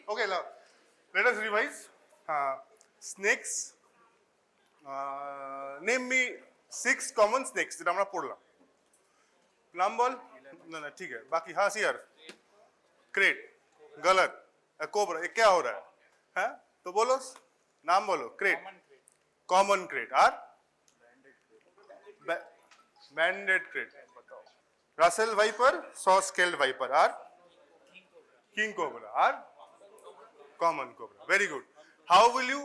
Okay, now let us revise. Snakes. Name me 6 common snakes যেটা আমরা পড়লাম। नाम बोल। ना ना ठीक है, बाकी हाँ यार। क्रेट, गलत। कोबरा, ये क्या हो रहा है? हाँ तो बोलो, नाम बोलो। Krait, common krait. और banded krait, Russell viper, saw scaled viper. और किंग कोबरा। और common cobra. Very good. How will you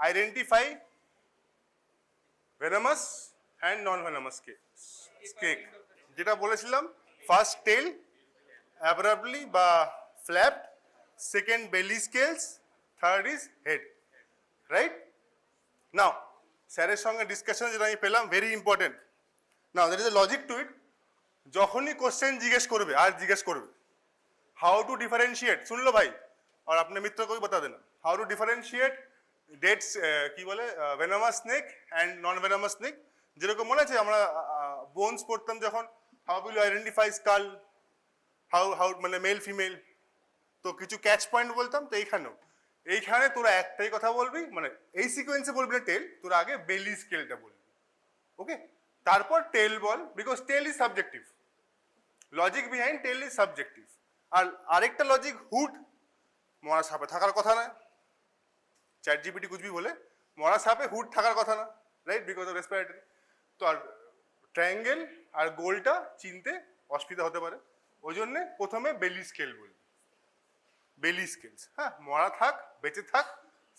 identify venomous and non venomous snake? যেটা বলেছিলাম, ফার্স্ট টেল অ্যাব্রাপ্টলি বা flapped, second belly scales, third is head. Right? Now স্যারের সঙ্গে ডিসকাশনে যেটা আমি পেলাম, very important. Now that is a logic to it. যখনই কোশ্চেন জিজ্ঞেস করবে, আর জিজ্ঞেস করবে হাউ টু ডিফারেন্সিয়েট, শুনলো ভাই আর আপনি মিত্র কবি বতা দেন, হাউ টু ডিফারেন্সিয়েট ডেটস কি বলে venomous snake and non venomous snake. যেরকম মনে আছে আমরা বোনস পড়তাম যখন, how will you identify skull, how how মানে মেল ফিমেল, তো কিছু ক্যাচ পয়েন্ট বলতাম। তো এইখানে তোরা একটাই কথা বলবি, মানে এই সিকোয়েন্সে বলবি না টেল, তোরা আগে বেলি স্কেলটা বলবি। ওকে, তারপর টেল বল, because tail is subjective. Logic behind tail is subjective. আর আরেকটা লজিক, হুড মরা সাপে থাকার কথা না। চ্যাট জিপিটি কুচবি বলে মরা সাপে হুড থাকার কথা না, রাইট, বিকজ অফ রেসপিরেটরি। তো আর ট্রায়াঙ্গেল আর গোলটা চিনতে অসুবিধা হতে পারে, ওই জন্যে প্রথমে বেলি স্কেল বলবি। বেলি স্কেলস, হ্যাঁ, মরা থাক বেঁচে থাক,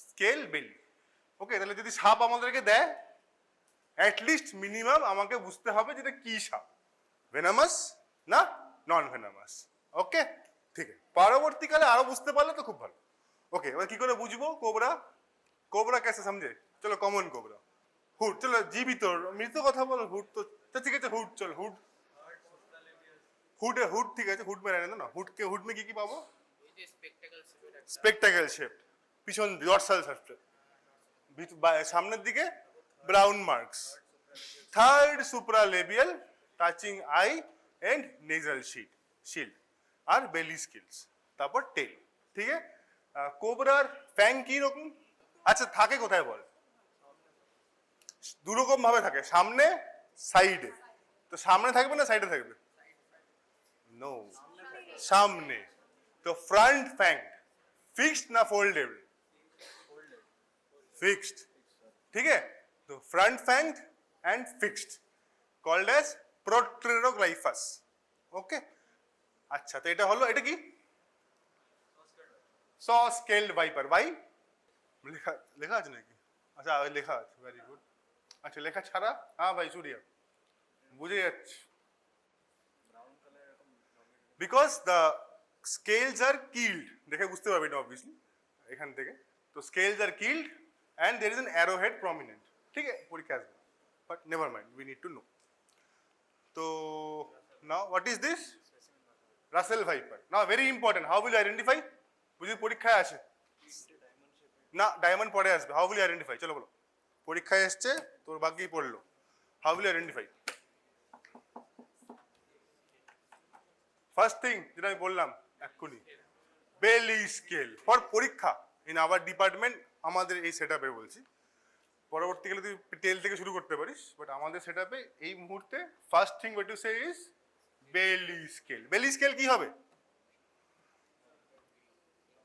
স্কেল বেলি। ওকে, তাহলে যদি সাপ আমাদেরকে দেয়, অ্যাটলিস্ট মিনিমাম আমাকে বুঝতে হবে যেটা কি সাপ, ভেনামাস না নন ভেনামাস। ওকে, ঠিক আছে। পরবর্তীকালে আরো বুঝতে পারলে তো খুব ভালো। ওকে, এবার কি করে বুঝবো কোবরা? কোবরা कैसे समझे? চলো কমন কোবরা। হুড, চলো জীবিত মৃত কথা বলো। হুড তো ঠিক আছে, হুড চল, হুড হুড হুড ঠিক আছে, হুড में रहने दो ना। হুড में কি পাবো? স্পেকটাকেল শেপ, পিছন ডরসাল সারফেস, সামনের দিকে brown marks, third supralabial touching eye and nasal shield, আর বেলি স্কিলস, তারপর টেল। ঠিক আছে। কোবরার ফ্যাং কি রকম? আচ্ছা, থাকে কোথায় বল? দুরকম ভাবে থাকে, সামনে সাইডে। তো সামনে থাকবে না সাইডে থাকবে? নো, সামনে। তো ফ্রন্ট ফ্যাং ফিক্সড না फोल्डेड? फिक्स्ड। ठीक है, तो front fang and fixed called as proteroglyphous. Okay, अच्छा, তো এটা হলো, এটা কি? So scaled viper. ভাই লেখা লেখা আছে নাকি? আচ্ছা, লেখা আছে, ভেরি গুড। আচ্ছা, লেখা ছাড়া, হ্যাঁ ভাই সুরিয়া বুঝে যাচ্ছে। Because the scales R killed, দেখে বুঝতে পারবি না অবভিয়াসলি এখান থেকে। তো scales R killed and there is an arrowhead prominent. ठीक है, परीक्षा আসবে, but never mind, we need to know. So now what is this? Russell Viper. Now very important, how will you identify? বুঝি পরীক্ষায় আসে না, ডায়মন্ড পরে আসবে। how will you identify? চলো বলো, পরীক্ষায় এসছে, তোর ভাগ্যেই পড়লো। how will you identify? First thing যেটা আমি বললাম এক্ষুনি, বেলি স্কেল ফর পরীক্ষা ইন আওয়ার ডিপার্টমেন্ট। আমাদের এই সেটআপে বলছি, পরবর্তীকালে তুই টেল থেকে শুরু করতে পারিস, বাট আমাদের সেটআপে এই মুহূর্তে first thing what to say is বেলি স্কেল। বেলি স্কেল কি হবে?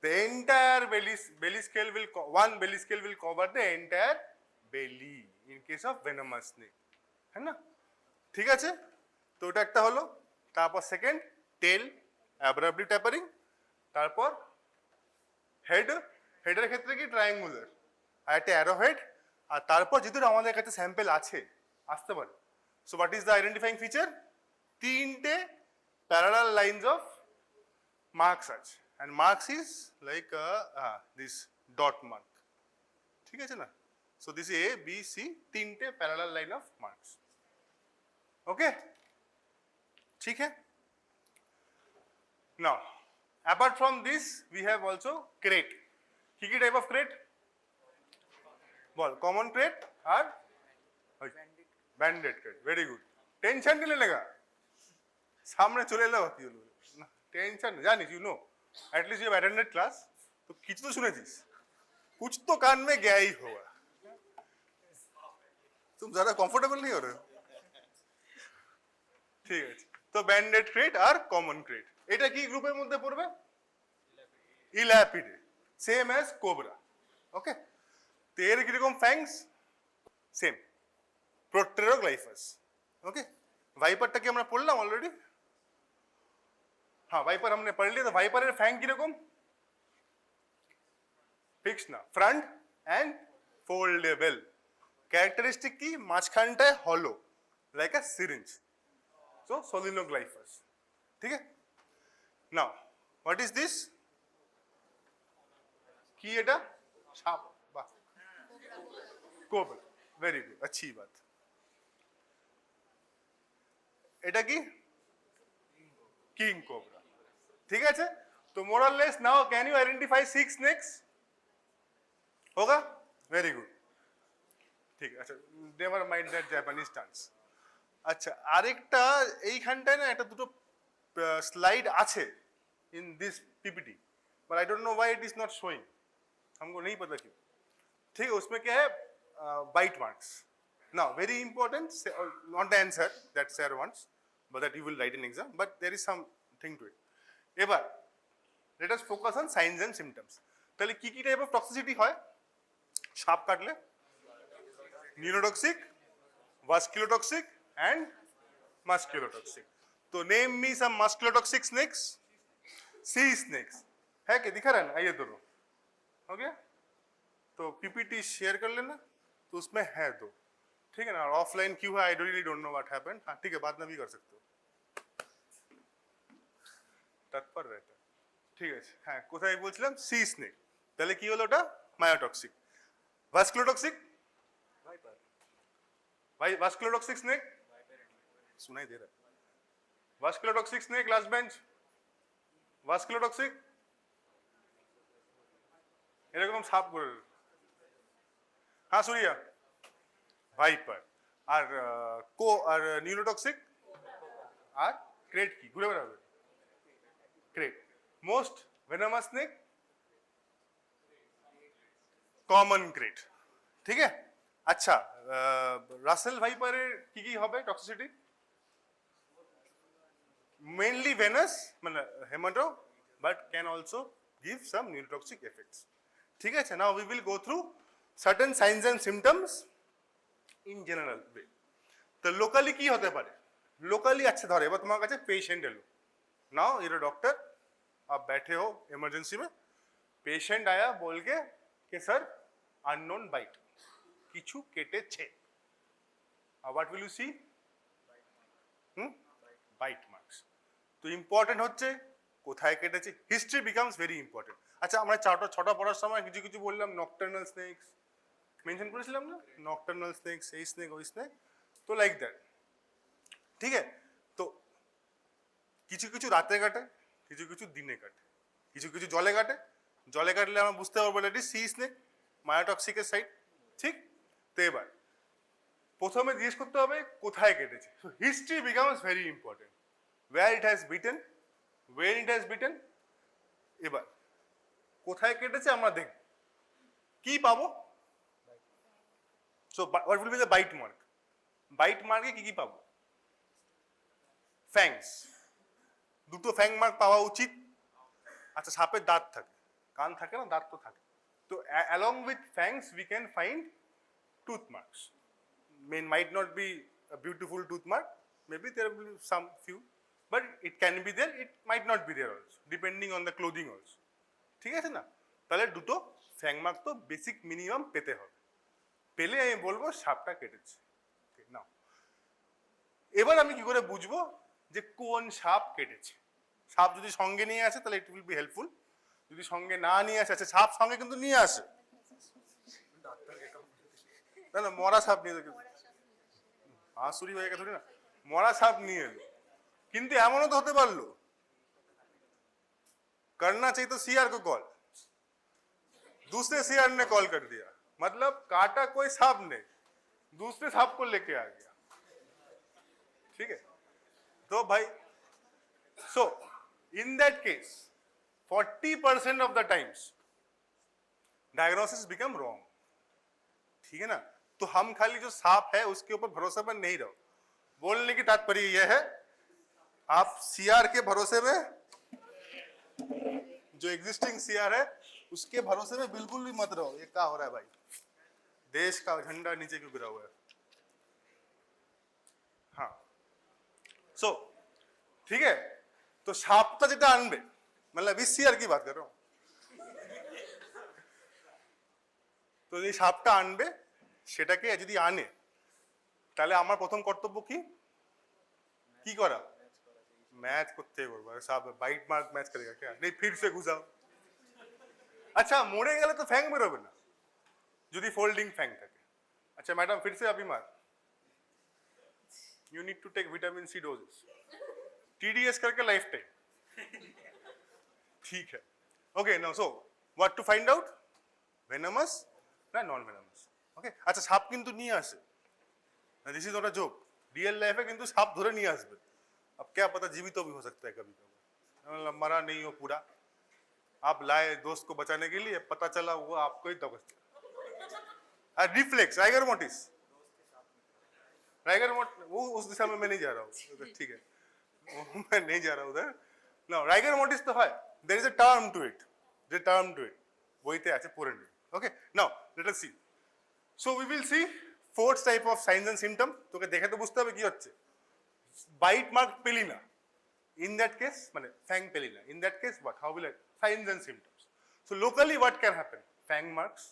the entire belly scale will one belly scale will cover the entire belly in case of venomous snake, है ना? ঠিক আছে, তো ওটা একটা হলো। তারপর সেকেন্ড টেল অ্যাব্রাপ্টলি ট্যাপারিং, তারপর হেড, হেডের ক্ষেত্রে কি ট্রায়াঙ্গুলার, আর একটা অ্যারোহেড, আর তারপর যেহেতু আমাদের কাছে স্যাম্পল আছে, আসতে পারে। So what is the identifying feature? তিনটে প্যারালাল লাইনস অফ মার্কস আছে, and marks is like this dot mark. ঠিক আছে না? so this is a b c, তিনটে parallel line of marks. okay, ঠিক है? now apart from this we have also crate. কি কি type of crate বল? common crate আর banded crate. very good. Tension নিলে লেগা সামনে চলে এলো, কি হলো না, টেনশন জানিস, you know, at least you have attended class, तो কিছু তো শুনেছিস, कुछ तो कान में गया ही होगा। तुम ज्यादा कंफर्टेबल नहीं हो रहे हो? ঠিক আছে, তো ব্যান্ডেড ক্রেট আর কমন ক্রেট, এটা কি গ্রুপের মধ্যে পড়বে? ইলাপিডে, সেম অ্যাজ কোবরা। ওকে, তো এর কিরকম ফ্যাংস? সেম, প্রোটেরোগ্লাইফাস। ओके, वाइपर কি আমরা পড়লাম অলরেডি? হ্যাঁ, वाइपर हमने पढ़ लिया। तो वाइपर এর ফ্যাং কিরকম? ফিক্স না, ফ্রন্ট এন্ড ফোল্ডেবল। ক্যারেক্টারিস্টিক কি? মাঝখানটায় হলো, লাইক আ সিরিঞ্জ। সো সোলিনোগ্লাইফাস। ঠিক আছে, নাও হোয়াট ইজ দিস? কি এটা? সাপ? বাহ, কোবরা, ভেরি গুড, अच्छी बात। এটা কি? King cobra. ঠিক আছে, তো more or less now can you identify 6 snakes? होगा, वेरी गुड। ঠিক আছে, never mind that Japanese dance. আচ্ছা, আরেকটা এইখানটায় না একটা দুটো স্লাইড আছে in this PPT, but I don't know why it is not showing, हमको नहीं पता क्यों। ठीक है, उसमें क्या है? Bite marks. Now very important, not the answer that sir wants, but that you will write in exam, but there is something to it. এবার let us focus on signs and symptoms. তাহলে কি কি type of toxicity হয় সাপ কাটলে? Neurotoxic, vasculotoxic and musculotoxic. तो name me some musculotoxic snakes. sea snakes है क्या? दिखा रहा है ना? आइए दोनों, हो गया? तो पीपीटी शेयर कर लेना, तो उसमें है दो। ठीक है ना, ऑफलाइन क्यों है? I really don't know what happened. हाँ ठीक है, बाद में भी कर सकते हो, তৎপর रहता। ঠিক আছে, হ্যাঁ কোথায় বলছিলাম? C snake. তাহলে কি হলো ওটা? মায়োটক্সিক। ভাস্কুলোটক্সিক, भाई वास्कुलोटॉक्सिक स्नेक सुनाई दे रहा है? Vasculotoxic snake, last bench. Vasculotoxic এরকম সাপ করে, হ্যাঁ সুরিয়া, ভাইপার। আর আর নিউরোটক্সিক আর ক্রেট কি ঘুরে বেড়াবে? Krait. Most venomous snake common krait. ঠিক আছে, আচ্ছা রাসেল ভাইপারের কি কি হবে টক্সিসিটি? মেইনলি ভেনাস, মানে hemato, but can also give some neurotoxic effects. ঠিক আছে, now we will go through certain signs and symptoms in general way. তো লোকালি কি হতে পারে? লোকালি अच्छा ধরে, এবার তোমার কাছে পেশেন্ট এলো, नाउ you're a डॉक्टर, आप बैठे हो इमरजेंसी में, पेशेंट आया बोल के कि सर अननोन बाइट, কিছু কেটেছে। What will you see? Bite marks. তো ইম্পর্টেন্ট হচ্ছে কোথায় কেটেছে, হিস্ট্রি বিকামস ভেরি ইম্পর্টেন্ট। আচ্ছা, আমরা ছটা পড়ার সময় কিছু কিছু বললাম, নকটার্নাল স্নেকস মেনশন করেছিলাম না? নকটার্নাল স্নেকস, এই স্নেক ওই স্নেক, তো লাইক দ্যাট। ঠিক আছে, তো কিছু কিছু রাতে কাটে, কিছু কিছু দিনে কাটে, কিছু কিছু জলে কাটে। জলে কাটলে আমরা বুঝতে পারবো এটা সি স্নেক, মায়োটক্সিকের সাইড। ঠিক, তো এবার প্রথমে জিজ্ঞেস করতে হবে কোথায় কেটেছে। History becomes very important, where it has bitten, when it has bitten. এবার কোথায় কেটেছে আমরা দেখব, কি পাবো? So what will be the bite mark? Bite মার্কে কি কি পাবো? ফ্যাংস, দুটো ফ্যাং মার্ক পাওয়া উচিত। আচ্ছা, সাপের দাঁত থাকে, কান থাকে না, দাঁত তো থাকে। তো along with fangs we can find tooth marks. might not be a beautiful tooth mark, maybe there will be some few, but it can be there, it might not be there also, depending on the clothing also. ঠিক আছে না? তাহলে দুটো ফ্যাং mark তো basic minimum পেতে হবে, পেলে আমি বলবো সাপটা কেটেছে। না, এবার আমি কি করে বুঝবো যে কোন সাপ কেটেছে? সাপ যদি সঙ্গে নিয়ে আসে তাহলে ইট উইল বি হেল্পফুল, যদি সঙ্গে না নিয়ে আসে, আচ্ছা সাপ সঙ্গে কিন্তু নিয়ে আসে, না না মরা সাপ নিয়ে, হাঁসুরি হয়ে গেছে না, মরা সাপ নিয়ে এলো, কিন্তু এমনও তো হতে পারলো करना चाहिए तो सीआर को कॉल, दूसरे सीआर ने कॉल कर दिया, मतलब काटा कोई सांप ने, दूसरे सांप को लेके आ गया। ठीक है, तो भाई so in that case 40% of the times diagnosis become wrong, ठीक है ना। तो हम खाली जो सांप है उसके ऊपर भरोसा पर नहीं रहो। बोलने की तात्पर्य यह है आप सीआर के भरोसे में, जो एग्जिस्टिंग सीआर है उसके भरोसे में बिल्कुल भी मत रहो। ये क्या हो रहा है भाई, देश का झंडा नीचे क्यों गिरा हुआ है। हाँ सो ठीक है, तो সাপটা যেটা আনবে, मतलब इस सीआर की बात कर रहा हूँ, তো এই সাপটা আনবে সেটাকে যদি আনে তাহলে আমার প্রথম কর্তব্য কি কি করা, मैच করতে করবো। সাপ বাইট মার্ক मैच करेगा क्या, नहीं फिर से घुसाओ। আচ্ছা মরে গেলে তো ফ্যাং বেরোবে না যদি ফোল্ডিং ফ্যাং থাকে। अच्छा मैडम फिर से अभी मार, you need to take vitamin C doses, TDS करके लाइफ टाइम, ठीक है। Okay now so what to find out, venomous না নন venomous। ওকে আচ্ছা সাপ কিন্তু নিয়ে আসে, this is not a joke, real life है কিন্তু সাপ ধরে নিয়ে আসবে। अब क्या पता जीवित भी हो सकता है कभी कभी, मरा नहीं हो पूरा, आप लाए दोस्त को बचाने के लिए, पता चला वो आपको ही दबा दिया। रिफ्लेक्स राइगर मोटिस, राइगर मोट वो उस दिशा में मैं नहीं जा रहा हूँ, ठीक है मैं नहीं जा रहा उधर। ना राइगर मोटिस तो है, there is a term to it, the term to it বইতে আছে পড়ে নিন। Okay now let us see, so we will see fourth type of signs and symptom. তোকে দেখে তো বুঝতে হবে কি হচ্ছে, বাইট মার্ক পেলি না, in that case মানে fang পেলি না, in that case what, how will I, signs and symptoms. So locally what can happen, fang marks,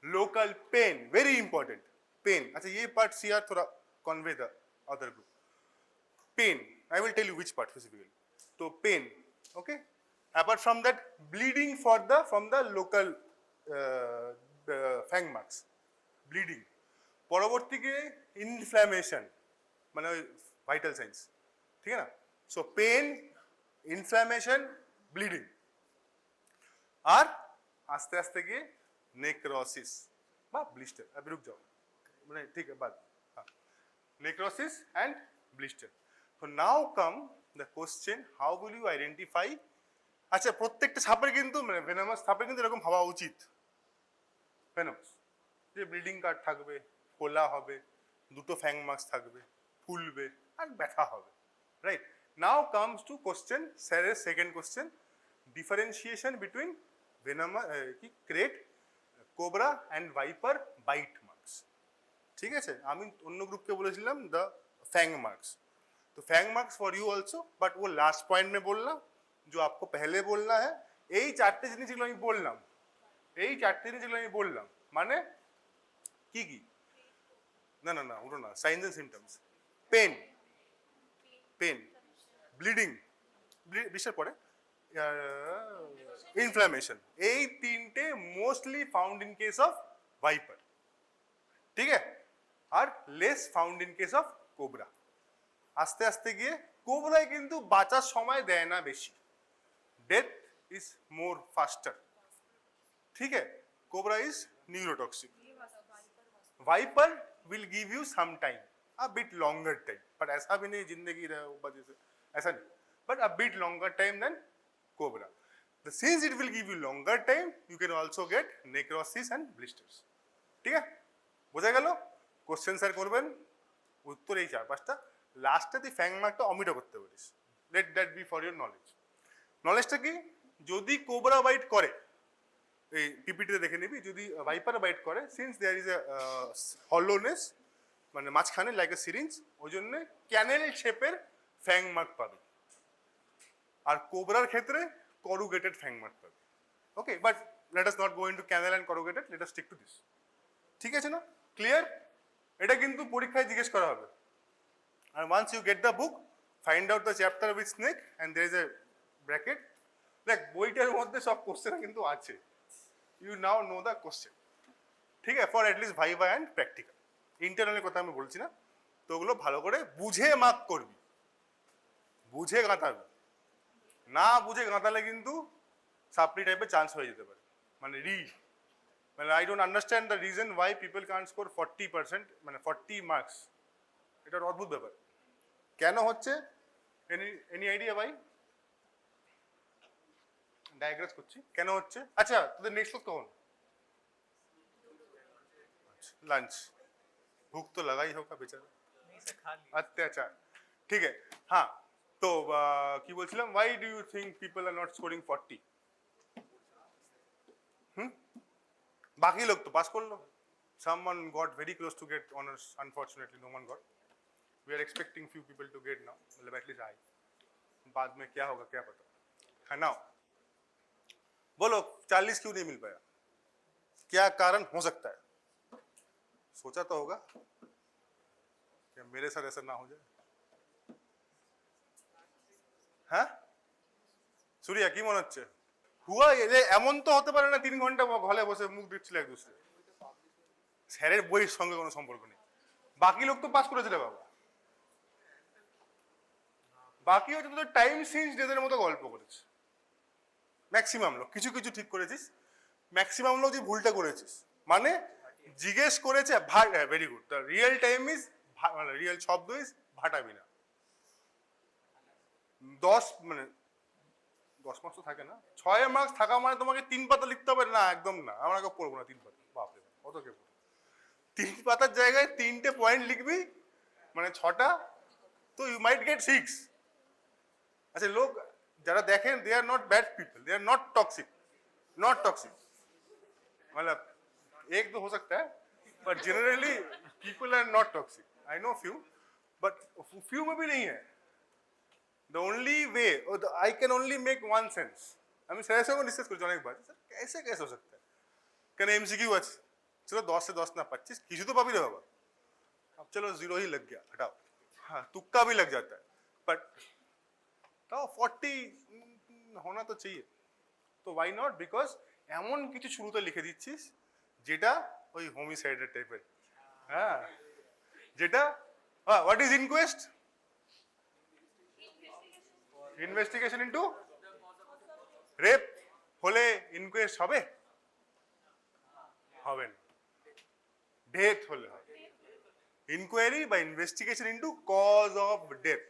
local pain, very important, pain। अच्छा ये part CR थोड़ा convey the other group, pain I will tell you which part specifically। तो pain, okay, apart from that bleeding for the from the local fang marks, bleeding, পরবর্তীকে inflammation মানে vital signs, ঠিক है ना। So pain, inflammation, bleeding, আর আস্তে আস্তে গিয়ে নেক্রোসিস বা ব্লিস্টার। अब रुक जाओ মানে ঠিক है বাদ, हाँ नेक्रोसिस एंड ब्लिस्टर। तो now come the question, how will you identify. আচ্ছা প্রত্যেকটা সাপের কিন্তু মানে ভেনামাস সাপের কিন্তু এরকম হওয়া উচিত, ভেনামাস যে ব্লিডিং কার্ড থাকবে, ফোলা হবে, দুটো ফ্যাং মার্কস থাকবে, ফুলবে আর ব্যথা হবে, right. Now comes to question, স্যারের second question, differentiation between venomous কি krait, cobra and viper bite marks. ঠিক আছে, আমি অন্য গ্রুপকে বলেছিলাম দ্য ফ্যাং मार्क्स, तो fang marks for you also, but वो लास्ट पॉइंट में बोलना जो आपको पहले बोलना है। এই চারটে জিনিস যেগুলো আমি বললাম, এই চারটে জিনিস যেগুলো আমি বললাম মানে কি কি, না না না ওটা না, signs and symptoms, pain, pain, bleeding, blister পরে, ইনফ্ল্যামেশন, এই তিনটে mostly found in case of viper, ঠিক আছে, আর less found in case of cobra. আস্তে আস্তে গিয়ে কোবরায় কিন্তু বাঁচার সময় দেয় না বেশি, डेथ इज मोर फास्टर, ठीक है। Cobra is neurotoxic, viper will give you some time, a bit longer time, but ऐसा भी नहीं जिंदगी रहे वजह से, ऐसा नहीं, but a bit longer time than cobra. The since it will give you longer time, you can also get necrosis and blisters, ठीक है। বোঝা গেল, কোশ্চেন স্যার করবেন, উত্তর এই চার পাঁচটা, লাস্টে তুই ফ্যাং মার্কটা অমিটও করতে পারিস, let that be for your knowledge. নলেজটা কি, যদি কোবরা বাইট করে, এই পিপিটিতে দেখে নিবি, যদি ভাইপার বাইট করে, সিন্স দেয়ার ইজ এ হলোনেস মানে মাঝখানে লাইক এ সিরিঞ্জ, ওই জন্য ক্যানেল শেপের ফ্যাং মার্ক পাবে, আর কোবরার ক্ষেত্রে corrugated fang mark পাবে। Okay, but let us not go into canal and corrugated, let us stick to this, ঠিক আছে না, ক্লিয়ার। এটা কিন্তু পরীক্ষায় জিজ্ঞেস করা হবে। আর once you get the book, find out the chapter with snake and there is a bracket, দেখ বইটার মধ্যে সব কোশ্চেন কিন্তু আছে, you now know the question, ঠিক আছে, for at least viva and practical. ইন্টারনালের কথা আমি বলছি না, তো ওগুলো ভালো করে বুঝে মার্ক করবি, বুঝে গাঁথাবি, না বুঝে গাঁথালে কিন্তু সাপ্লি টাইপের চান্স হয়ে যেতে পারে। মানে মানে I don't understand the reason why people can't score 40%, মানে 40 মার্কস, এটার অদ্ভুত ব্যাপার, কেন হচ্ছে, এনি আইডিয়া ভাই? ডায়াগ্রাস করছি কেন হচ্ছে। আচ্ছা তোদের নেক্সট ক্লাস কখন? लंच, भूख तो लगा ही होगा बेचारा, नहीं सर खा लिया। अत्याचार। ठीक है, हाँ तो কি বলছিলাম, why do you think people are not scoring 40? বাকি লোক তো পাস করলো, someone got very close to get honors, unfortunately no one got. We are expecting few people to get now, मतलब at least I, बाद में क्या होगा क्या पता है। नाउ बोलो 40 क्यों नहीं मिल पाया, क्या कारण हो सकता है? सोचा तो होगा क्या मेरे साथ ऐसा ना हो जाए? হ্যাঁ सूर्या কি মনে হচ্ছে হুয়া এমন তো হতে পারে না 3 ঘন্টা ঘরে বসে মুখ দিচ্ছিল এক দুসরে, স্যারের বইয়ের সঙ্গে কোনো সম্পর্ক নেই, বাকি লোক তো পাস করেছে রে বাবা, বাকি হচ্ছে তোদের টাইম সিন্স ডেদের মতো গল্প করেছে ম্যাক্সিমাম লোক, কিছু কিছু ঠিক করেছিস, ম্যাক্সিমাম লোক যে ভুলটা করেছিস মানে জিজ্ঞেস করেছে very good, the real time is মানে রিয়েল শব্দ ইজ ভাটাবি না। 10 মানে 10 মার্কস তো থাকে না, 6 মার্কস থাকা মানে তোমাকে 3 পাতা লিখতে হবে না, একদম না, আমরা কেউ পড়বো না 3 পাতা, বাপরে কত কে পড়বো, 3 পাতার জায়গায় 3টে পয়েন্ট লিখবি মানে 6টা, তো ইউ মাইট গেট 6। আচ্ছা লোক যারা দেখেন they are not bad people, they are not toxic, not toxic, मतलब एक दो हो सकता है but generally people are not toxic, I know few but few में भी नहीं है। The only way I can only make one sense, আমি স্যারের সঙ্গে ডিসকাস করেছি অনেকবার, স্যার कैसे कैसे हो सकता है, কেন एमसीक्यू আছে, चलो 10 से 10 ना 25 কিছু तो पाबी रे बाबा, अब चलो 0 ही लग गया हटाओ, हाँ तुक्का भी लग जाता है बट तो 40 होना तो चाहिए, तो वाई नॉट, बिकॉज এমন কিছু শুরুতে লিখে দিচ্ছিস যেটা ওই হোমিসাইডের টাইপের, হ্যাঁ যেটা what is inquest, investigation into rape হলে ইনকোয়েস্ট হবে, হবে না, ডেথ হলে হবে, ইনকোয়ারি বা investigation into cause of death.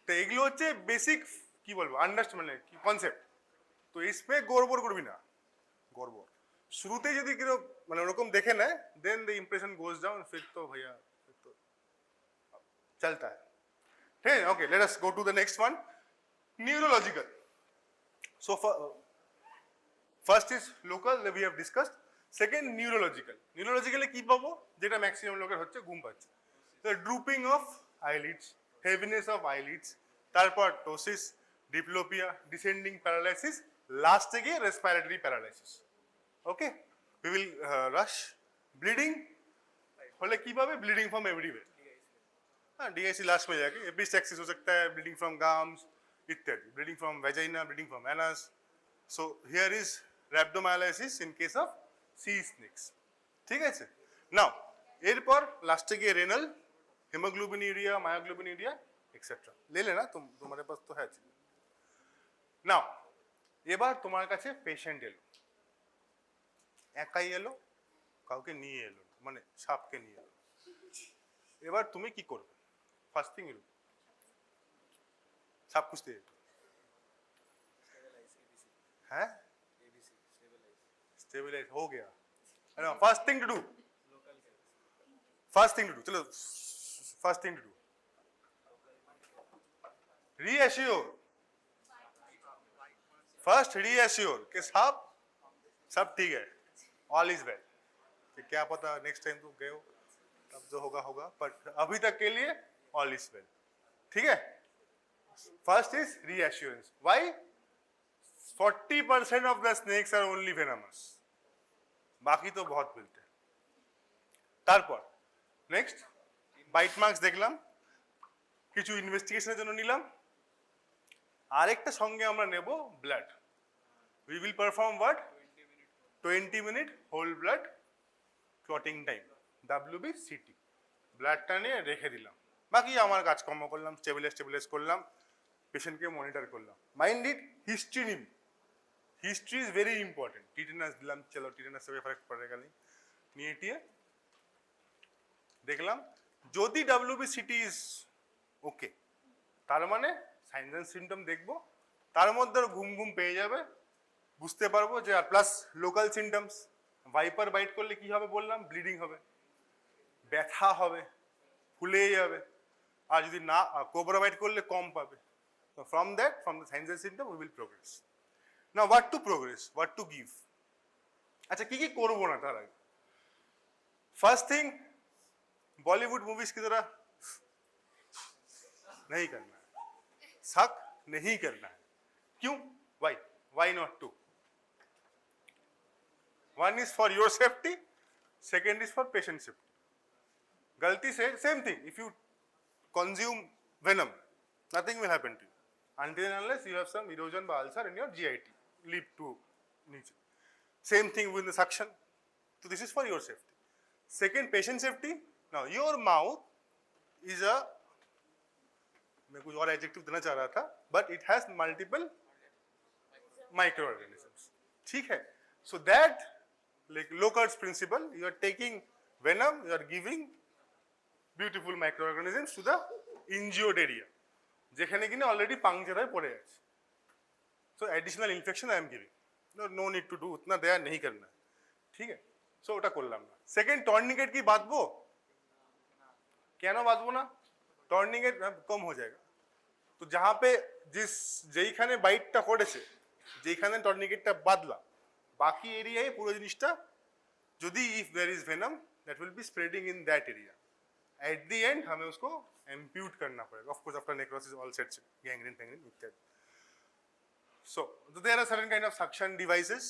তো এগুলো হচ্ছে বেসিক কি বলবো আন্ডারস্ট্যান্ড মানে কি কনসেপ্ট, তো ইসমে গড়বড় করবি না, গড়বড় শুরুতেই যদি কেউ মানে ওরকম দেখে নেয় then the impression goes down, फिर तो भैया फिर तो चलता है। ठीक है, okay let us go to the next one, neurological. So first is local we have discussed, second neurological. নিউরোলজিক্যালে কি পাবো যেটা ম্যাক্সিমাম লোকের হচ্ছে ঘুম পাচ্ছে, the drooping of eyelids, heaviness of eyelids, তারপর টোসিস, ডিপ্লোপিয়া, ডিসেন্ডিং প্যারালাইসিস, লাস্টে গিয়ে respiratory paralysis. Okay we will rush. Bleeding হলে কি পাবে, ব্লিডিং फ्रॉम एवरीवेयर, हाँ डीआईसी लास्ट में जाके, एपिस्टैक्सिस हो सकता है, ब्लीडिंग फ्रॉम गम्स इत्यादि, bleeding from vagina, bleeding from anus. So here is rhabdomyolysis in case of sea snakes. ठीक है नाउ এরপর লাস্টে গিয়ে রেনাল, হিমোগ্লোবিনিউরিয়া, মায়োগ্লোবিনিউরিয়া এক্সেট্রা ले लेना तुम, तुम्हारे पास तो है। নাও এবার তোমার কাছে পেশেন্ট এলো, একাই এলো, কাউকে নিয়ে এলো মানে সাপকে নিয়ে এলো, এবার তুমি কি করবে? ফার্স্ট थिंग यू सब कुछ दे, हैं स्टेबलाइज हो गया, अरे first thing to do, first thing to do, चलो first thing to do reassure, first reassure कि सब ठीक है, ऑल इज वेल, कि क्या पता नेक्स्ट टाइम तुम गए हो तब जो होगा होगा, बट अभी तक के लिए ऑल इज वेल। ठीक है, first is reassurance, why 40% of the snakes are only venomous, बाकी तो बहुत मिलते हैं। তারপর নেক্সট বাইট মার্কস দেখলাম, কিছু ইনভেস্টিগেশনের জন্য নিলাম, আরেকটা সঙ্গে আমরা নেব blood, we will perform what 20 minute whole blood clotting time, WBCT, ব্লাডটা নিয়ে রেখে দিলাম, বাকি আমার কাজকর্ম করলাম, স্টেবিলাইজ করলাম, পেশেন্টকে মনিটর করলাম। মাইন্ড ইট হিস্ট্রি নিবি, history is very important. Tetanus দিলাম, চলো টিটেনাস से फर्क पड़ेगा नहीं, নিয়ে টিয়ে দেখলাম যদি WBCT ইজ ওকে, তার মানে সাইনস এন্ড সিমটম দেখবো, তার মধ্যে ঘুম ঘুম পেয়ে যাবে, বুঝতে পারবো যে আর plus local symptoms viper bite করলে কি হবে বললাম, ব্লিডিং হবে, ব্যথা হবে, ফুলে যাবে, আর যদি না কোবরা বাইট করলে কম পাবে। তো from the signs and symptom we will progress. Now what to progress, what to give. अच्छा কি কি করবো না তার আগে, फर्स्ट थिंग बॉलीवुड मूवीज की तरह नहीं करना है, शक नहीं करना है। क्यों? Why not to? One is for your safety, second is for patient safety. गलती से same thing, if you consume venom nothing will happen to you until and unless you have some erosion or ulcer in your GIT, lead to niche. Same thing with the suction. So this is for your safety. Second, patient safety. Now your mouth is a, मैं कुछ और adjective देना चाह रहा था, but it has multiple microorganisms. ठीक है? So that, like Locker's principle, you are taking venom, you are giving beautiful microorganisms to the injured area, যেখানে কিনা অলরেডি পাংচার হয়ে পড়ে আছে। So additional infection I am giving. No need to do, उतना दया नहीं करना, ठीक है? So ওটা করলাম না। সেকেন্ড, টর্নিকেট কি বাঁধবো? কেন বাঁধবো না? টর্নিকেট কম হয়ে যায়গা। তো जहाँ पे যেইখানে বাইটটা করেছে, যেইখানে টর্নিকেটটা বাঁধলাম, বাকি এরিয়ায় পুরো জিনিসটা যদি if there is venom that will be spreading in that area. At the end हमें उसको एम्प्यूट करना पड़ेगा, of course after necrosis all sets, gangrene इत्यादि। So there are certain kind of suction devices,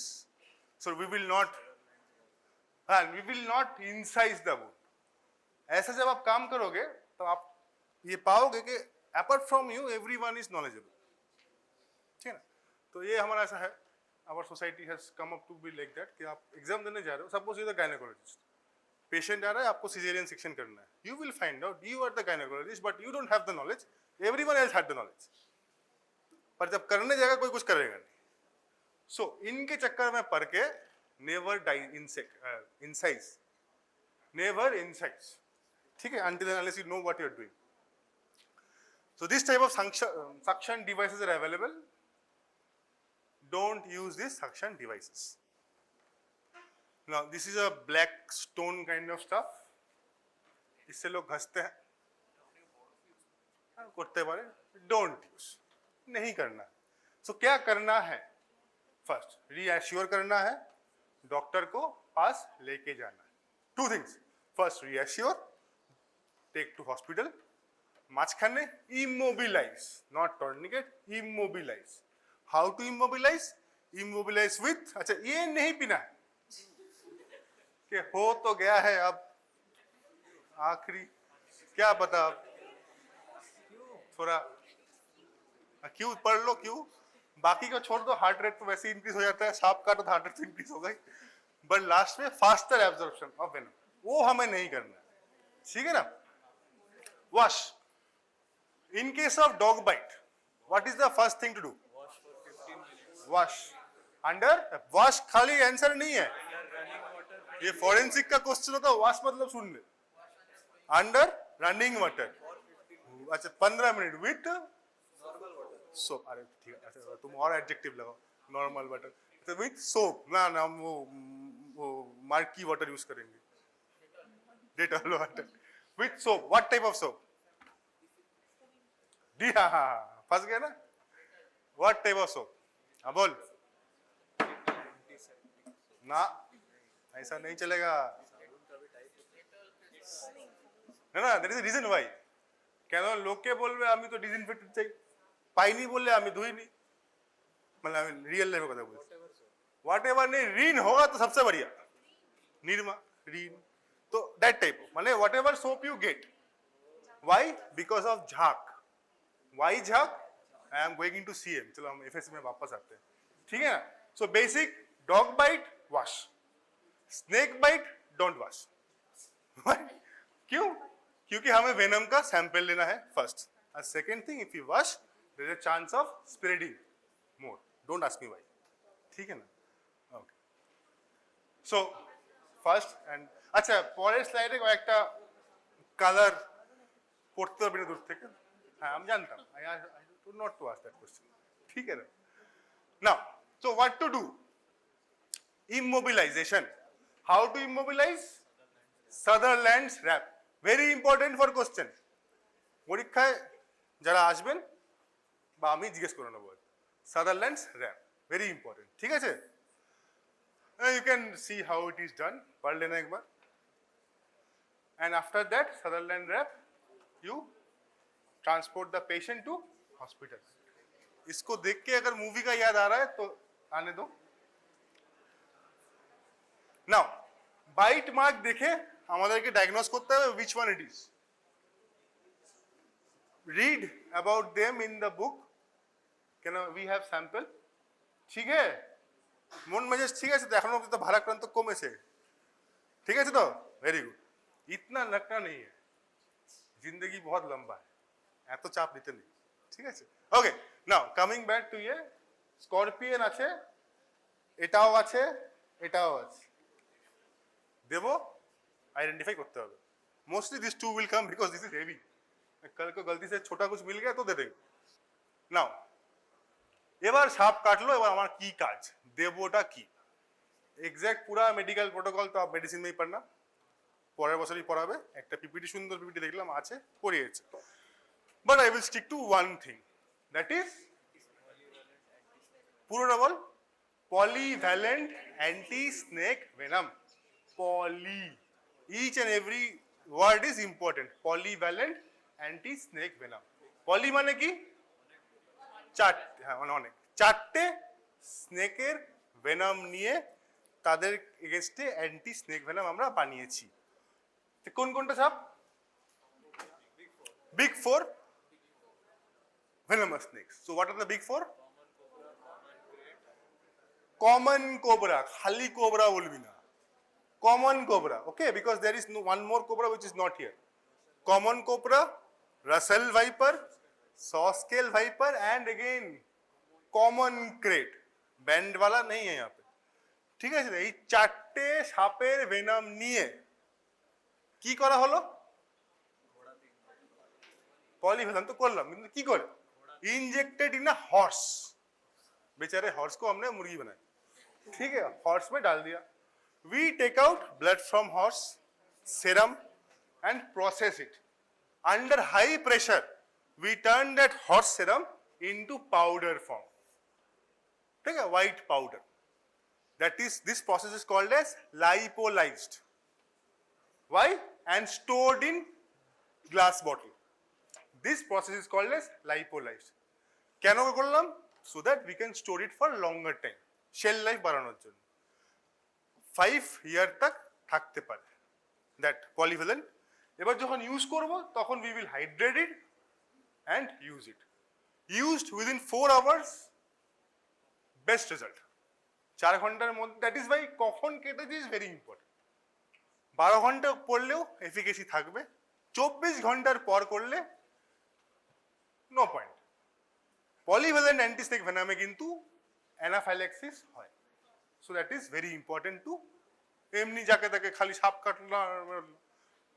so we will not incise the wound. ऐसा जब आप काम करोगे तो आप ये पाओगे कि apart from you everyone is knowledgeable, ठीक है ना? तो ये हमारा ऐसा है, our society has come up to be like that कि आप एग्जाम देने जा रहे हो, suppose you the gynaecologist, patient आ रहा है, आपको सिजेरियन सेक्शन करना है, you will find out you are the gynaecologist but you don't have the knowledge, everyone else had the knowledge, पर जब करने जाएगा कोई कुछ करेगा नहीं। सो इनके चक्कर में पड़ के नेवर इंसाइज, नेवर इंसाइज, ठीक है, until and unless you know what you are doing. So this type of suction devices are available. Don't use these suction devices. Now this is a black stone kind of stuff. इससे लोग घसते हैं, करते बारे, don't use, नहीं करना। So क्या करना है? फर्स्ट रीएश्योर करना है, डॉक्टर को पास लेके जाना है। Two things, first reassure, take to hospital, माঝখানে immobilize, not tourniquet, immobilize. How to immobilize? Immobilize with, अच्छा ये नहीं पीना है कि हो तो गया है, अब आखिरी क्या पता, थोड़ा क्यों पढ़ लो, क्यों बाकी का छोड़ दो, हार्ट रेट तो वैसे ही इंक्रीज हो जाता है, सांप का तो हार्ट रेट तो इंक्रीज हो गई, बट लास्ट में फास्टर एब्जॉर्प्शन ऑफ वेनम, वो हमें नहीं करना है, ठीक है ना? Wash, in case of dog bite what is the first thing to do? Wash under, wash खाली आंसर नहीं है, ये फॉरेंसिक का क्वेश्चन होता है, वॉश मतलब सुन ले, अंडर रनिंग वाटर, अच्छा 15 मिनट विथ सोप, अरे ठीक है, अच्छा तुम और एडजेक्टिव लगाओ, नॉर्मल वाटर, तो विथ सोप ना, हम वो मार्की वाटर यूज करेंगे, Dettol water with soap. What type of soap? D, हाँ फंस गया ना, व्हाट टाइप ऑफ सोप? हाँ बोल ना, ऐसा नहीं चलेगा है ना, that is the reason why, কেন লোকে বলবে আমি তো ডিসইনফেক্টেড চাই, পাইনি বললে আমি ধুইনি, मतलब আমি रियल लाइफ में কথা বলছি, व्हाटएवर नहीं रीन होगा तो सबसे बढ़िया, निरमा रीन, तो दैट टाइप, মানে whatever soap you get, why? Because of झाग। व्हाई झाग? I am going into CM, चलो हम एफएससी में वापस आते हैं, ठीक है ना? So basic, dog bite wash, snake bite don't wash. क्यों? क्योंकि हमें वेनम का सैंपल लेना है फर्स्ट, और second thing, if you wash their is a chance of spreading more, don't ask me why, ठीक है ना? ओके, सो ফার্স্ট এন্ড, আচ্ছা পরের স্লাইডে কয়েকটা কালার পড়তে হবে দূর থেকে, হ্যাঁ আমি জানতাম, I do not to ask that question, ঠিক আছে? Now, so what to do? Immobilization. How to immobilize? Sutherland's wrap. Very important for question. পরীক্ষায় যারা আসবেন বা আমি জিজ্ঞেস করে নেবো Sutherland's wrap. Very important. ঠিক আছে? You can see how it is done. पढ़ लेना एक बार. And after that, Sutherland wrap, you transport the patient to hospital. इसको देख के अगर मूवी का याद आ रहा है तो आने दो. Now, bite mark দেখে আমাদেরকে diagnose করতে হবে which one it is. Read about them in the book. Can we have sample? ঠিক है? মন মেজাজ ঠিক আছে তো এখন অব্দি তো ভারাক্রান্ত কমেছে. ঠিক আছে তো? Very good. इतना लगना नहीं है. जिंदगी बहुत लंबा है. এত চাপ নিতে নেই. ঠিক আছে? Okay. Now, coming back to ये স্করপিয়ন আছে, এটাও আছে, এটাও আছে. দেবো आइडेंटिफाई করতে হবে. Mostly these two will come because this is heavy. कल को गलती से छोटा कुछ मिल गया तो दे देंगे. Now, এবার সাপ কাটলো, এবার আমার কি কাজ, দেবোটা কি? এক্স্যাক্ট পুরা মেডিকেল প্রোটোকল তো आप मेडिसिन में ही पढ़ना, পরের বছরই পড়াবে. একটা পিপিটি, সুন্দর পিপিটি দেখলাম আছে, পড়িয়েছে. But I will stick to one thing, that is পুরোটা বল, polyvalent anti snake venom. Poly, each and every word is important. Polyvalent anti snake venom. Poly মানে কি? চারটে, হ্যাঁ মানে অনেক, চারটে স্নেকের ভেনাম নিয়ে তাদের এগেনস্টে অ্যান্টি স্নেক ভেনাম আমরা বানিয়েছি. কোন কোনটা সাপ? Big four venomous snakes. So what are the big four? Common cobra. খালি cobra বলবি না. Common cobra. Okay, because there is no one more cobra which is not here. Common cobra, Russell viper, saw scale viper, and again common crate. Band वाला नहीं है यहाँ पे. ঠিক আছে? এই চারটে সাপের ভেনাম নিয়ে কি করা হলো? पॉलीवेलेंट तो করলাম, কিন্তু কি করে? Injected in a horse. बेचारे हॉर्स को हमने मुर्गी बनाई. ठीक है, हॉर्स में डाल दिया. We take out blood from horse, serum, and process it. Under high pressure, we turn that horse serum into powder form. ठीक है, white powder. That is, this process is called as lipolyzed. Why? And stored in glass bottle. This process is called as lipolyzed. কেন করলাম? So that we can store it for longer time. Shell life বাড়ানোর জন্য. 5 year तक থাকতে পারে that polyvalent. এবার যখন use করব তখন we will hydrate it and use it. Used within 4 hours, best result. 4 ঘন্টার মধ্যে. That is why কখন কেটেছে is very important. 12 ঘন্টা পড়লেও এফিকেসি থাকবে. 24 ঘন্টার পর করলে নো পয়েন্ট. পলিভ্যালেন্ট অ্যান্টিস্নেক ভেনামে কিন্তু অ্যানাফাইল্যাক্সিস হয়. So that is very important to, এমনি যাকে তাকে খালি সাপ কাটলা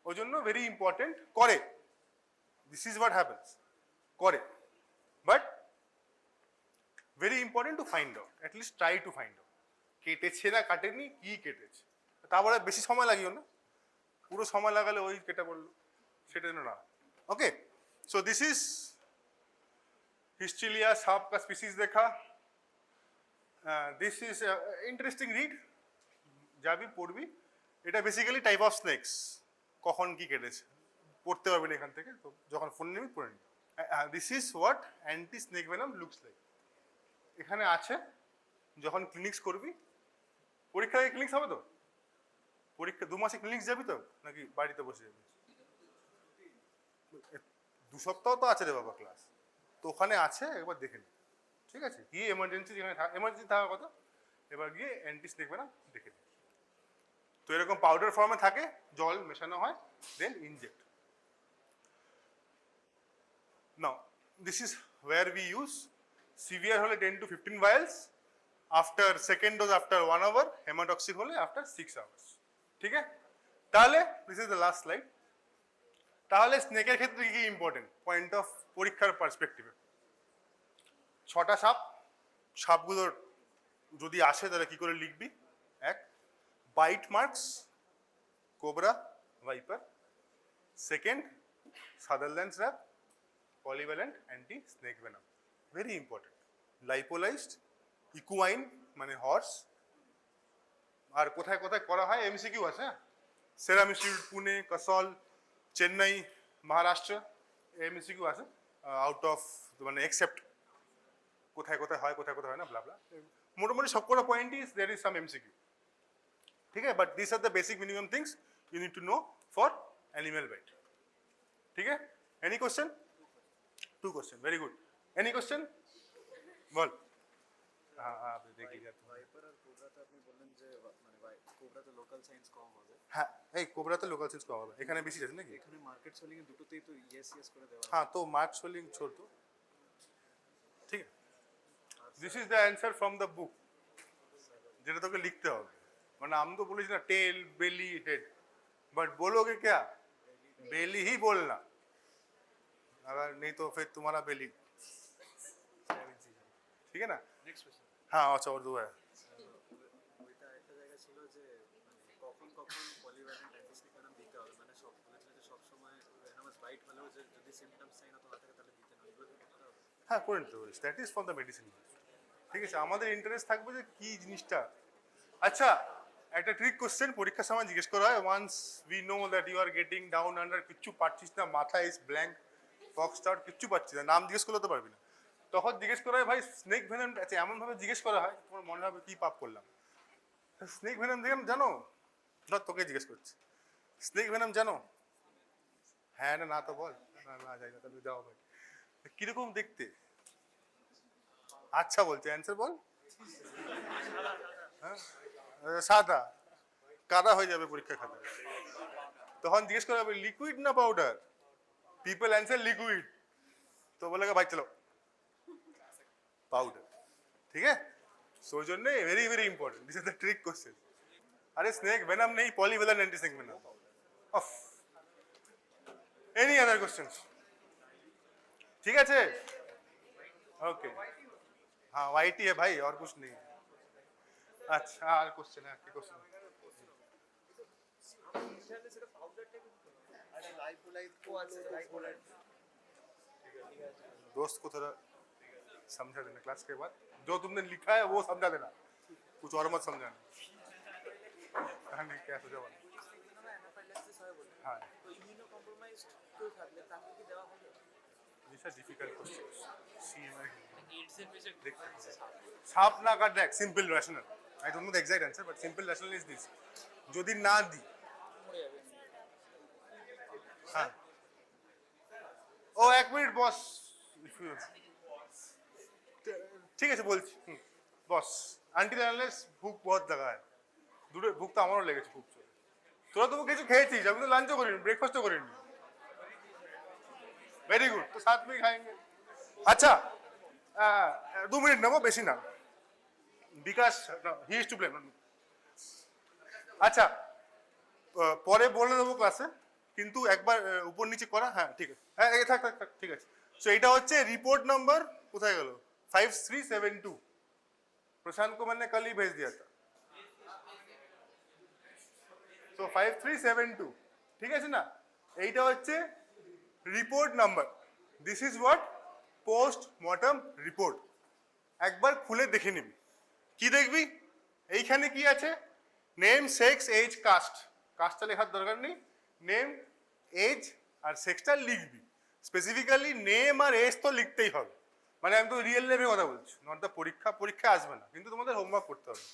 ওই জন্য ভেরি ইম্পর্টেন্ট করে. দিস ইজ হোয়াট হ্যাপেন্স, করে. But very important to find out, at least try to find out কেটেছে না কাটেনি, কি কেটেছে. তারপরে বেশি সময় লাগিও না, পুরো সময় লাগালে ওই কেটে পড়লো, সেটা না. ওকে, সো দিস ইজ हिस्ट्री लिया, सांप का स्पीसीज देखा. दिस इज इंटरेस्टिंग रीड, যাবি পড়বি. এটা বেসিক্যালি টাইপ অফ স্নেকস, কখন কি কেটেছে পড়তে পারবি না এখান থেকে, তো যখন ফোন নিবি পড়ে নিবি. This is what anti snake venom looks like. এখানে আছে, যখন ক্লিনিক্স করবি, পরীক্ষা আগে ক্লিনিক্স হবে তো, পরীক্ষা 2 মাসে ক্লিনিক্স যাবি তো নাকি বাড়িতে বসে যাবি? 2 সপ্তাহ তো আছে রে বাবা ক্লাস, তো ওখানে আছে, একবার দেখে নি. ঠিক আছে, গিয়ে এমার্জেন্সি যেখানে এমার্জেন্সি থাকার কথা, এবার গিয়ে অ্যান্টি স্নেক ভেনাম দেখে নি. তো এরকম পাউডার ফর্মে থাকে, জল মেশানো হয়, then inject. Now this is where we use. Severe হলে 10 to 15 vials, after second dose after 1 hour, হেমাটক্সিক হলে আফটার 6 আওয়ার্স. ঠিক আছে, তাহলে this is the last slide. তাহলে স্নেকের ক্ষেত্রে কি ইম্পর্টেন্ট পয়েন্ট অফ পরীক্ষার পার্সপেক্টিভে? 6টা সাপ, সাপগুলোর যদি আসে তাহলে কি করে লিখবি? 1. bite marks, cobra, viper. Second, Sutherland's wrap, polyvalent anti-snake venom. Very important. Lipolized, equine মানে হর্স। আর কোথায় কোথায় করা হয় এমসিকিউ আছে, সেরাম ইনস্টিটিউট পুনে, কাসল, চেন্নাই, মহারাষ্ট্র, এমসিকিউ আছে আউট অফ মানে এক্সেপ্ট কোথায় কোথায় হয় কোথায় কোথায় হয় না ব্লা ব্লা, মোটামুটি সবকটা পয়েন্টই দেয়ার ইজ সাম এমসিকিউ, ঠিক আছে। But this are the basic minimum things you need to know for animal bite, ঠিক আছে। Any question? Two question, very good. Any question? বল। হ্যাঁ হ্যাঁ দেখি ভাইপার আর কোবরাতে আপনি বললেন যে মানে কোবরাতে লোকাল সায়েন্স কম হবে, হ্যাঁ এই কোবরাতে লোকাল চেঞ্জ করা হবে, এখানে বেশি আছে নাকি? এখানে মার্কেট সোলিং এ দুটোতেই তো ইয়েস ইয়েস করে দেওয়া हाँ तो मार्क सोलिंग छोड़ दो, ठीक है। This is the answer from the book, যেটা তোকে লিখতে হবে। মানে আমি তো বলেছি না টেল বেলি হেড, बट बोलोगे क्या बेली ही बोलना, अगर नहीं तो फिर तुम्हारा बेली, ठीक है ना। Next question. हाँ अच्छा और दो है। ওইটা একটা জায়গা ছিল যে মানে কখন কখন পলিভ্যালেন্ট অ্যান্টিস্নেক ভেনাম দিতে হবে, মানে সব বলেছিল যে সব সময় ভেনামাস বাইট হলেও যে যদি সিমটমস চাই না তো না থাকে তাহলে দিতে না, এগুলো কি করতে হবে? হ্যাঁ করে নিতে পারিস, that is from the medicine, ঠিক আছে। আমাদের ইন্টারেস্ট থাকবে যে কি জিনিসটা। আচ্ছা একটা ট্রিক কোশ্চেন পরীক্ষার সময় জিজ্ঞেস করা হয়, once we know that you are getting down under, কিচ্ছু পারছিস না, মাথা ইজ ব্ল্যাঙ্ক, ফক্স স্টার্ট কিচ্ছু পারছিস না, নাম জিজ্ঞেস করলে তো পারবি না, তখন জিজ্ঞেস করা হয় ভাই স্নেক ভেনাম, আচ্ছা এমনভাবে জিজ্ঞেস করা হয় তোমার মনে হবে কি পাপ করলাম। স্নেক ভেনাম দেখেন জানো, ধর তোকে জিজ্ঞেস করছি স্নেক ভেনাম জানো, হ্যাঁ না না তো বল, না না যাই না তাহলে যাও ভাই, কিরকম দেখতে, আচ্ছা বলছে অ্যান্সার বল, হ্যাঁ সাদা, কাদা হয়ে যাবে পরীক্ষা খাতায়, তখন জিজ্ঞেস করা হবে লিকুইড না পাউডার, পিপল অ্যান্সার লিকুইড, তো বলেगा ভাই চলো पाउडर, ठीक है। सो জন্য very very important, this is the trick question. अरे स्नेक वेनम नहीं, polyvalent anti snake venom of. Any other questions? ठीक है छे, ओके हाँ वाइटी है भाई और कुछ नहीं है। अच्छा और क्वेश्चन है, क्या क्वेश्चन? दोस्त को थोड़ा समझा देना क्लास के बाद, जो तुमने लिखा है वो समझा देना, कुछ और मत समझाना। हाँ नहीं क्या सोचा बोला, हाँ these are difficult questions, see সাপ না কাট দেখ, simple rational, I don't know the exact answer but simple rational is this, যদি না দি হ্যাঁ ও এক মিনিট বস, ঠিক আছে বলছি বস, আন্টি জানলেস ভুক বহুত লাগা হয়, দুটো ভুক তো আমারও লেগেছে খুব, তোরা তো কিছু খেয়েছিস, আমি তো লাঞ্চও করিনি, ব্রেকফাস্টও করিনি, ভেরি গুড, তো সাথ में खाएंगे। আচ্ছা 2 মিনিট নেবো, বেশি না, বিকাশ হি ইজ টু ব্লেম। আচ্ছা পরে বলে দেবো ক্লাসে, কিন্তু একবার উপর নিচে করা, হ্যাঁ ঠিক আছে, হ্যাঁ থাক থাক থাক ঠিক আছে। সো এটা হচ্ছে রিপোর্ট নাম্বার, কোথায় গেল 5372, प्रशांत को मैंने कल ही भेज दिया था, तो 5372 ঠিক আছে না, এইটা হচ্ছে report number, this is what post mortem report. একবার খুলে দেখে নিবি, কি দেখবি এইখানে কি আছে, নেম সেক্স এজ কাস্ট, কাস্টটা লেখার দরকার নেই, নেম এজ আর সেক্সটা লিখবি, স্পেসিফিক্যালি নেম আর এজ তো লিখতেই হবে, মানে আমি তো রিয়েল নেমে কথা বলছি, নট দ্য পরীক্ষা, পরীক্ষা আসবে না কিন্তু তোমাদের হোমওয়ার্ক করতে হবে।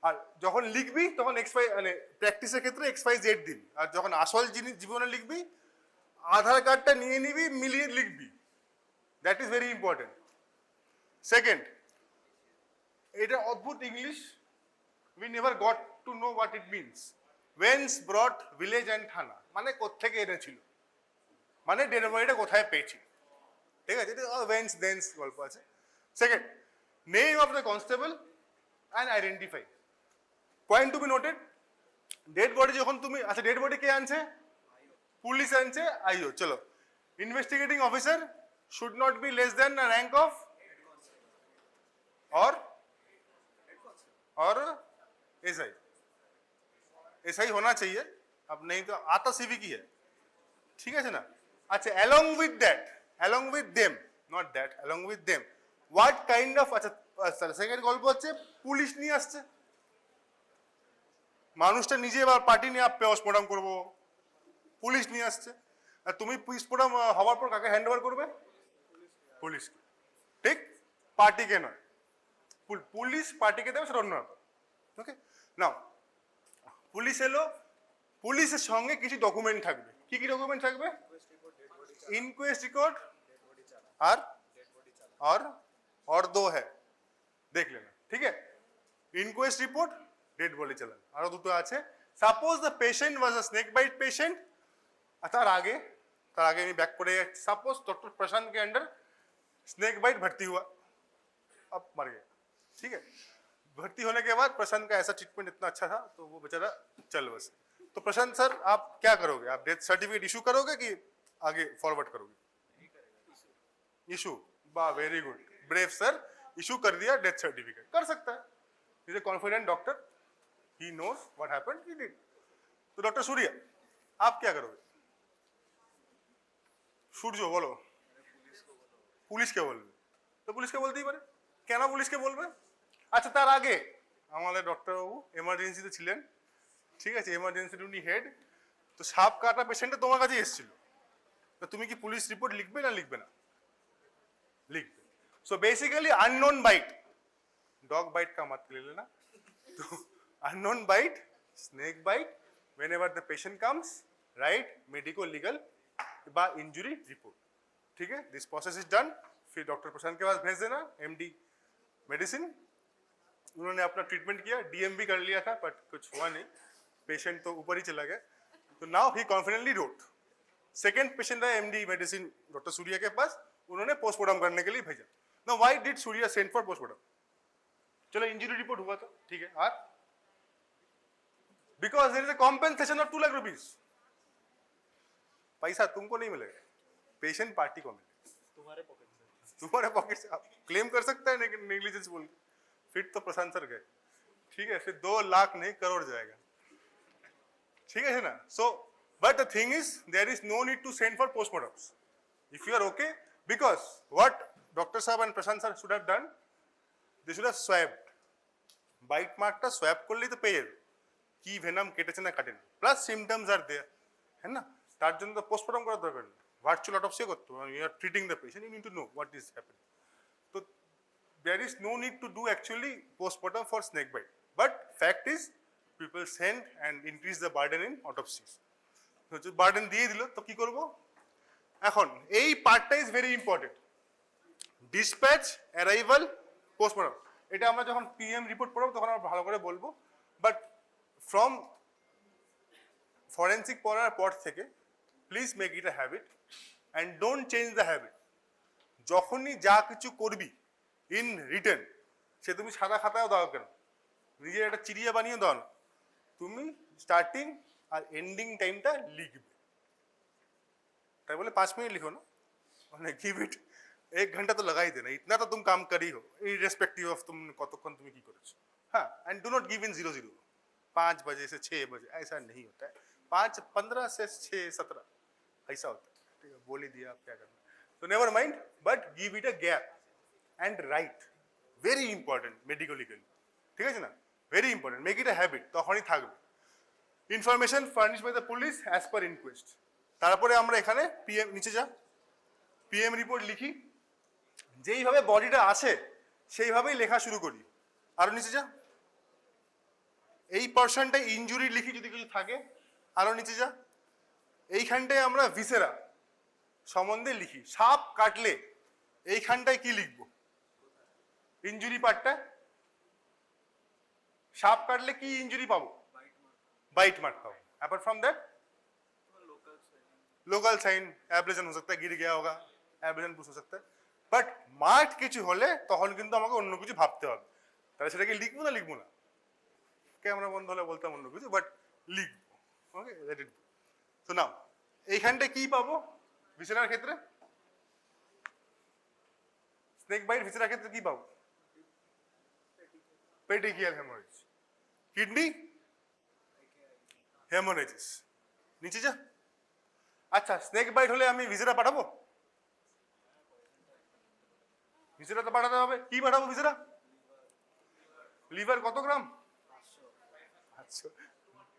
আর যখন লিখবি তখন এক্স ওয়াই মানে প্র্যাকটিসের ক্ষেত্রে এক্স ওয়াই জেড দিবি, আর যখন আসল জিনিস জীবনে লিখবি আধার কার্ডটা নিয়ে নিবি, মিলিয়ে লিখবি, that is very important. Second, এটা অদ্ভুত English, we never got to know what it means, Weil's ব্রট village and থানা, মানে কোত্থেকে এনেছিল, মানে ডেড বডিটা কোথায় পেয়েছিল, ঠিক আছে, এটা ওয়েন্স দেন্স গল্প আছে। Second, name of the constable and identify, point to be noted, dead body যখন তুমি, আচ্ছা ডেড বডি কে আনছে, পুলিশ আনছে, আইও চলো, investigating officer should not be less than the rank of or SI, ऐसा ही होना चाहिए, अब नहीं तो आता सिविक ही है, ঠিক আছে না? আচ্ছা, along with that, along with them, not that, along with them, what kind of, আচ্ছা সেকেন্ড গল্প হচ্ছে পুলিশ নিয়ে আসছে, মানুষটা নিজে এবার পার্টি নিয়ে পোস্টমর্টম করবো, পুলিশ নিয়ে আসছে, আর তুমি পোস্টমর্টম হওয়ার পর কাকে হ্যান্ড ওভার করবে? পুলিশকে, ঠিক? পার্টিকে নয়, পুলিশ পার্টিকে দেবে, সেটা অন্য ব্যাপার। ওকে, নাও পুলিশ এলো, পুলিশের সঙ্গে কিছু ডকুমেন্ট থাকবে, কি কি ডকুমেন্ট থাকবে? ইনকোয়েস্ট রিকর্ড আর দো হ্যাঁ, দেখ লেনা, ঠিক আছে? ইনকোয়েস্ট রিপোর্ট, ডেড বডি চালান, আরো দুটো আছে। Suppose the patient was a snake bite patient, তার আগে আমি बैक করে যাচ্ছি। सपोज डॉक्टर प्रशांत के अंडर स्नेक बाइट भर्ती हुआ, अब मर गया, ठीक है? भर्ती होने के बाद प्रशांत का ऐसा ट्रीटमेंट इतना अच्छा था तो वो बेचारा चल बसे। तो प्रशांत सर आप क्या करोगे? आप डेथ सर्टिफिकेट इशू करोगे कि आगे फॉरवर्ड करोगे? इशू, वाह, very good, brave sir, issue कर दिया डेथ सर्टिफिकेट, कर सकता है, is a confident doctor, he knows what happened, he did. तो डॉक्टर सूर्य आप क्या करोगे? সূর্য বলো। পুলিশকে বলবে, তো পুলিশকে বলতেই পারে, কেন পুলিশকে বলবে? আচ্ছা, তার আগে আমাদের ডক্টরবাবু এমার্জেন্সিতে ছিলেন, ঠিক আছে, এমার্জেন্সির উনি হেড, তো সাপ কাটা পেশেন্টটা তোমার কাছে এসেছিল, তো তুমি কি পুলিশ রিপোর্ট লিখবে না লিখবে না? লিখবে। So basically unknown bite, dog bite का मत ले लेना, तो unknown bite, snake bite, whenever the patient comes, right medico legal बा इंजुरी रिपोर्ट, ठीक है? दिस प्रोसेस इज डन, फिर डॉक्टर प्रशांत के पास भेज देना, एमडी मेडिसिन, उन्होंने अपना ट्रीटमेंट किया, डीएमबी कर लिया था बट कुछ हुआ नहीं, पेशेंट तो ऊपर ही चला गया, तो नाउ ही कॉन्फिडेंटली रोट। सेकेंड पेशेंट है एमडी मेडिसिन डॉक्टर सूर्या के पास, उन्होंने पोस्टमार्टम करने के लिए भेजा। Now why did Surya send for postmortem? चलो इंजरी रिपोर्ट हुआ था, ठीक है, और because there is a compensation of 2 lakh rupees, पैसा तुमको नहीं मिलेगा, पेशेंट पार्टी को मिलेगा, तुम्हारे पॉकेट से। तुम्हारे पॉकेट से। आप क्लेम कर सकता है नेग्लिजेंस बोल के, फिर तो प्रशांत सर गए, ठीक है, फिर 2 लाख नहीं करोड़ जाएगा, ठीक है ना? So but the thing is there is no need to send for postmortems if you are okay, because what doctor साहब and Prashant sir should have done, they should have swabbed, bite মার্কটা সোয়াব করলেই তো পেয়ে যাবে কি venom কেটেছে না কাটেনি, প্লাস সিমটমস আর দেয়ার, হ্যাঁ না? তার জন্য তো পোস্টমর্টম করার দরকার নেই, ভার্চুয়াল অটোপসি করতে হবে, you are treating the patient, you need to know what is happening. তো there is no need to do actually postmortem for snake bite, but fact is people send and increase the burden in autopsies, burden দিয়ে দিল, তো কি করব এখন? এই পার্টটা is very important, dispatch, arrival, postmortem, এটা আমরা যখন পিএম রিপোর্ট পড়াবো তখন আমরা ভালো করে বলবো, বাট ফ্রম ফরেন্সিক পড়ার পর থেকে please make it a habit and don't change the habit. যখনই যা কিছু করবি ইন রিটেন, সে তুমি সাদা খাতাও দাও কেন, নিজের একটা চিড়িয়া বানিয়ে দাও না, তুমি স্টার্টিং আর এন্ডিং টাইমটা লিখবে, তাই বলে 5 मिनट लिखो ना, মানে गिव इट 1 घंटा तो लगा ही देना, इतना तो तुम काम कर ही हो इरेस्पेक्टिव ऑफ तुम कतक्षण तुम की करेছো, हाँ, and do not give in 0-0, 5 बजे से 6 बजे, ऐसा नहीं होता है, 5:15 से 6:17 ऐसा होता है, ठीक है, बोल ही दिया, आप क्या करना, तो never mind, but give it a gap and write, very important medico legally, ঠিক আছে না? Very important, make it a habit, তখনই থাকবে। Information furnish by the police as per inquest, তারপরে আমরা এখানে পিএম, নিচে যা, পিএম রিপোর্ট লিখি, যেইভাবে বডিটা আছে সেইভাবেই লেখা শুরু করি, আরো নিচে যা, এই পার্সনটা ইনজুরি লিখি যদি কিছু থাকে, আরো নিচে যা, এইখানটায় আমরা ভিসেরা সম্বন্ধে লিখি, সাপ কাটলে এইখানটায় কি লিখবো? ইনজুরি পার্টটা, সাপ কাটলে কি ইনজুরি পাবো? बाइट मार्क पाओ। Apart from that local sign, abrasion हो सकता है, गिर गया होगा, एब्रेजन पुश हो सकता है, বাট মার্ক কিছু হলে তখন কিন্তু আমাকে অন্য কিছু ভাবতে হবে, তাহলে সেটাকে লিখবো না লিখবো না, ক্যামেরা বন্ধ হলে বলতাম অন্য কিছু, বাট লিখবো, ওকে, লেট ইট। তো নাও এইখানটা কি পাবো ভিসেরার ক্ষেত্রে? স্নেক বাইট ভিসেরার ক্ষেত্রে কি পাবো? পেডিকিয়াল হেমোরেজ। কিডনি হেমোরেজিস। নিচে যা। আচ্ছা, স্নেক বাইট হলে আমি ভিসেরা পাঠাবো? ভিসেরা তো পাঠাতে হবে। কি পাঠাবো ভিসেরা? लीवर কত গ্রাম? 500।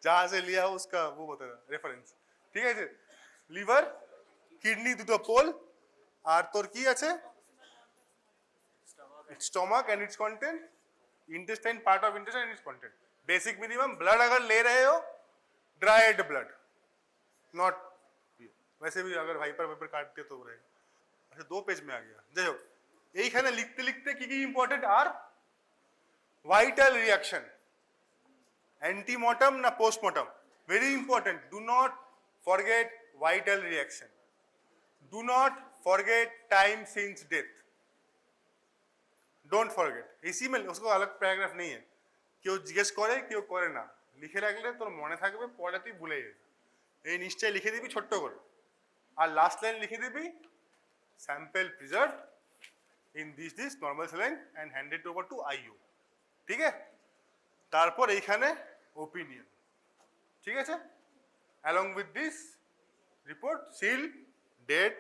जहां से लिया हो उसका वो बताना রেফারেন্স। ঠিক আছে, লিভার, কিডনি দুটো পোল, আর তোর কি আছে? Stomach and it's content, intestine part of intestine and it's content. Basic minimum blood अगर ले रहे हो, ड्राइड ब्लड, नॉट, वैसे भी अगर वाइपर वाइपर काटते तो रहेगा। अच्छा, 2 पेज में आ गया। যাই হোক, এইখানে লিখতে লিখতে কি কি ইম্পর্টেন্ট আর ভাইটাল রিয়াকশন, অ্যান্টিমর্টাম না post-mortem, very important. Do not forget vital reaction, do not forget time since death, don't forget. इसी में उसको अलग প্যারাগ্রাফ नहीं है, কেউ জিজ্ঞেস করে কেউ করে না, লিখে রাখলে তোর মনে থাকবে, পরে তুই ভুলে যাবি। এই নিশ্চয় লিখে দিবি ছোট্ট করে, আর লাস্ট লাইন লিখে দিবি sample preserved in this normal saline and handed over to IU. ঠিক আছে, তারপর এইখানে ওপিনিয়ন। ঠিক আছে, along with this report, seal, date,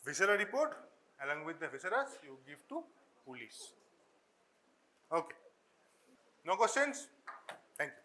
viscera report, along with the visceras you give to police. Okay, no questions? Thank you.